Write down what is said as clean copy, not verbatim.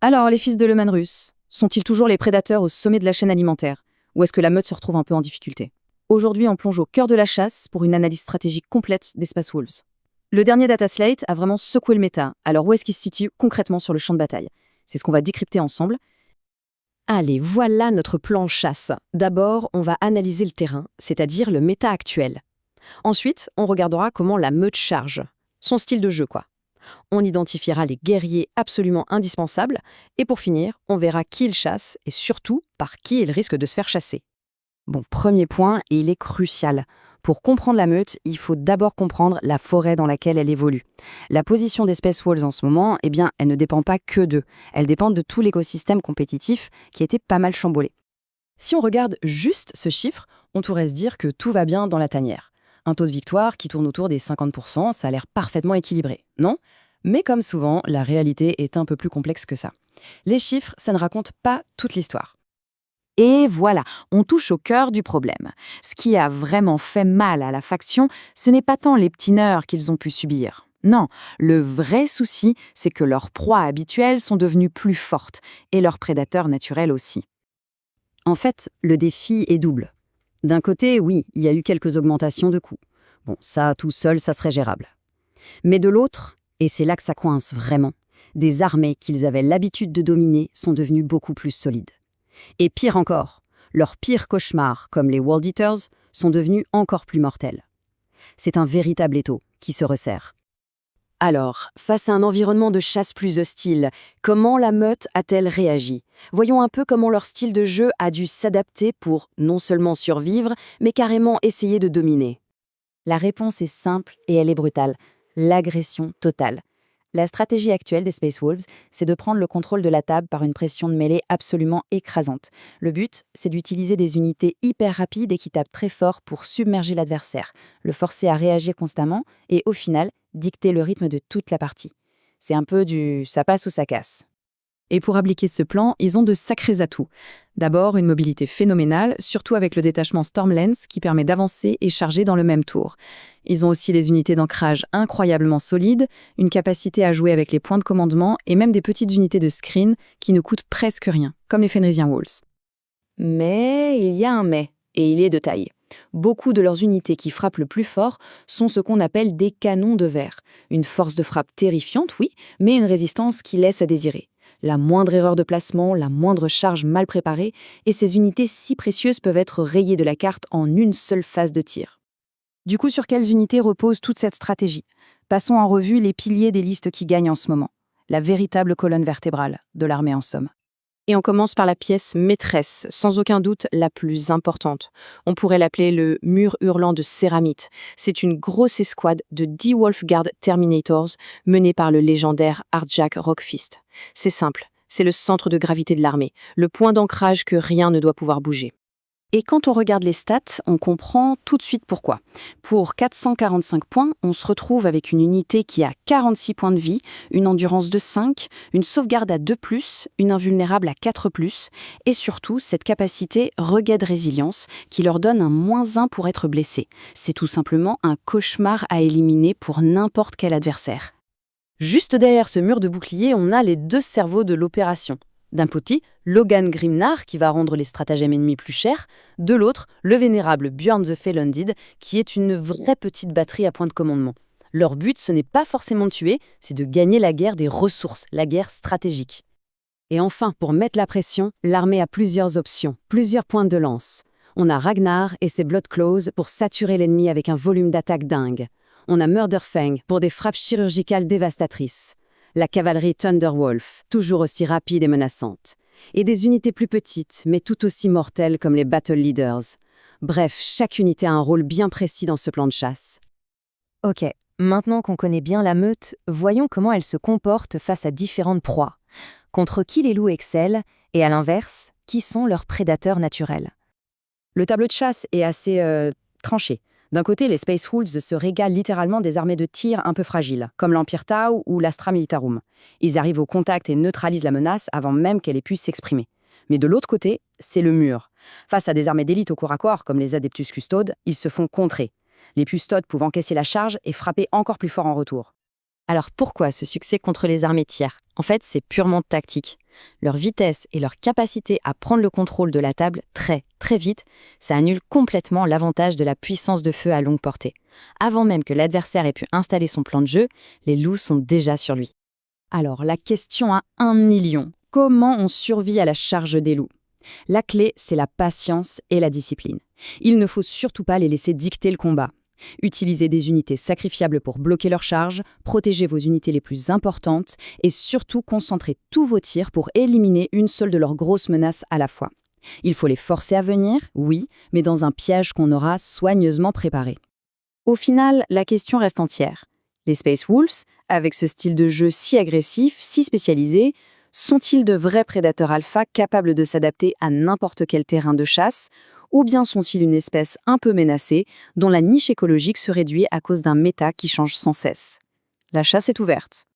Alors, les fils de l'Euman russe, sont-ils toujours les prédateurs au sommet de la chaîne alimentaire? Ou est-ce que la meute se retrouve un peu en difficulté? Aujourd'hui, on plonge au cœur de la chasse pour une analyse stratégique complète des Space Wolves. Le dernier Data Slate a vraiment secoué le méta, alors où est-ce qu'il se situe concrètement sur le champ de bataille? C'est ce qu'on va décrypter ensemble. Allez, voilà notre plan chasse. D'abord, on va analyser le terrain, c'est-à-dire le méta actuel. Ensuite, on regardera comment la meute charge. Son style de jeu, quoi. On identifiera les guerriers absolument indispensables. Et pour finir, on verra qui il chasse et surtout par qui il risque de se faire chasser. Bon, premier point, et il est crucial. Pour comprendre la meute, il faut d'abord comprendre la forêt dans laquelle elle évolue. La position des Space Wolves en ce moment, eh bien, elle ne dépend pas que d'eux. Elle dépend de tout l'écosystème compétitif qui était pas mal chamboulé. Si on regarde juste ce chiffre, on pourrait se dire que tout va bien dans la tanière. Un taux de victoire qui tourne autour des 50%, ça a l'air parfaitement équilibré, non? Mais comme souvent, la réalité est un peu plus complexe que ça. Les chiffres, ça ne raconte pas toute l'histoire. Et voilà, on touche au cœur du problème. Ce qui a vraiment fait mal à la faction, ce n'est pas tant les petits nerfs qu'ils ont pu subir. Non, le vrai souci, c'est que leurs proies habituelles sont devenues plus fortes, et leurs prédateurs naturels aussi. En fait, le défi est double. D'un côté, oui, il y a eu quelques augmentations de coûts. Bon, ça, tout seul, ça serait gérable. Mais de l'autre, et c'est là que ça coince vraiment, des armées qu'ils avaient l'habitude de dominer sont devenues beaucoup plus solides. Et pire encore, leurs pires cauchemars, comme les World Eaters, sont devenus encore plus mortels. C'est un véritable étau qui se resserre. Alors, face à un environnement de chasse plus hostile, comment la meute a-t-elle réagi? Voyons un peu comment leur style de jeu a dû s'adapter pour non seulement survivre, mais carrément essayer de dominer. La réponse est simple et elle est brutale. L'agression totale. La stratégie actuelle des Space Wolves, c'est de prendre le contrôle de la table par une pression de mêlée absolument écrasante. Le but, c'est d'utiliser des unités hyper rapides et qui tapent très fort pour submerger l'adversaire, le forcer à réagir constamment et, au final, dicter le rythme de toute la partie. C'est un peu du ça passe ou ça casse. Et pour appliquer ce plan, ils ont de sacrés atouts. D'abord, une mobilité phénoménale, surtout avec le détachement Stormlance qui permet d'avancer et charger dans le même tour. Ils ont aussi des unités d'ancrage incroyablement solides, une capacité à jouer avec les points de commandement et même des petites unités de screen qui ne coûtent presque rien, comme les Fenrisian Walls. Mais il y a un mais, et il est de taille. Beaucoup de leurs unités qui frappent le plus fort sont ce qu'on appelle des canons de verre. Une force de frappe terrifiante, oui, mais une résistance qui laisse à désirer. La moindre erreur de placement, la moindre charge mal préparée, et ces unités si précieuses peuvent être rayées de la carte en une seule phase de tir. Du coup, sur quelles unités repose toute cette stratégie? Passons en revue les piliers des listes qui gagnent en ce moment. La véritable colonne vertébrale de l'armée en somme. Et on commence par la pièce maîtresse, sans aucun doute la plus importante. On pourrait l'appeler le mur hurlant de Céramite. C'est une grosse escouade de 10 Wolfguard Terminators menée par le légendaire Arjak Rockfist. C'est simple, c'est le centre de gravité de l'armée, le point d'ancrage que rien ne doit pouvoir bouger. Et quand on regarde les stats, on comprend tout de suite pourquoi. Pour 445 points, on se retrouve avec une unité qui a 46 points de vie, une endurance de 5, une sauvegarde à 2+, une invulnérable à 4+, et surtout cette capacité Rugged Résilience qui leur donne un -1 pour être blessé. C'est tout simplement un cauchemar à éliminer pour n'importe quel adversaire. Juste derrière ce mur de bouclier, on a les deux cerveaux de l'opération. D'un côté, Logan Grimnar, qui va rendre les stratagèmes ennemis plus chers. De l'autre, le vénérable Bjorn the Felondid, qui est une vraie petite batterie à point de commandement. Leur but, ce n'est pas forcément de tuer, c'est de gagner la guerre des ressources, la guerre stratégique. Et enfin, pour mettre la pression, l'armée a plusieurs options, plusieurs points de lance. On a Ragnar et ses Bloodclaws pour saturer l'ennemi avec un volume d'attaque dingue. On a Murderfang pour des frappes chirurgicales dévastatrices. La cavalerie Thunderwolf, toujours aussi rapide et menaçante. Et des unités plus petites, mais tout aussi mortelles comme les Battle Leaders. Bref, chaque unité a un rôle bien précis dans ce plan de chasse. Ok, maintenant qu'on connaît bien la meute, voyons comment elle se comporte face à différentes proies. Contre qui les loups excellent, et à l'inverse, qui sont leurs prédateurs naturels. Le tableau de chasse est assez tranché. D'un côté, les Space Wolves se régalent littéralement des armées de tir un peu fragiles, comme l'Empire Tau ou l'Astra Militarum. Ils arrivent au contact et neutralisent la menace avant même qu'elle ait pu s'exprimer. Mais de l'autre côté, c'est le mur. Face à des armées d'élite au corps à corps, comme les Adeptus Custodes, ils se font contrer. Les Custodes pouvant encaisser la charge et frapper encore plus fort en retour. Alors pourquoi ce succès contre les armées tiers? En fait, c'est purement tactique. Leur vitesse et leur capacité à prendre le contrôle de la table très, très vite, ça annule complètement l'avantage de la puissance de feu à longue portée. Avant même que l'adversaire ait pu installer son plan de jeu, les loups sont déjà sur lui. Alors, la question à 1 million. Comment on survit à la charge des loups? La clé, c'est la patience et la discipline. Il ne faut surtout pas les laisser dicter le combat. Utilisez des unités sacrifiables pour bloquer leur charge, protégez vos unités les plus importantes et surtout concentrez tous vos tirs pour éliminer une seule de leurs grosses menaces à la fois. Il faut les forcer à venir, oui, mais dans un piège qu'on aura soigneusement préparé. Au final, la question reste entière. Les Space Wolves, avec ce style de jeu si agressif, si spécialisé, sont-ils de vrais prédateurs alpha capables de s'adapter à n'importe quel terrain de chasse, ou bien sont-ils une espèce un peu menacée dont la niche écologique se réduit à cause d'un méta qui change sans cesse? La chasse est ouverte.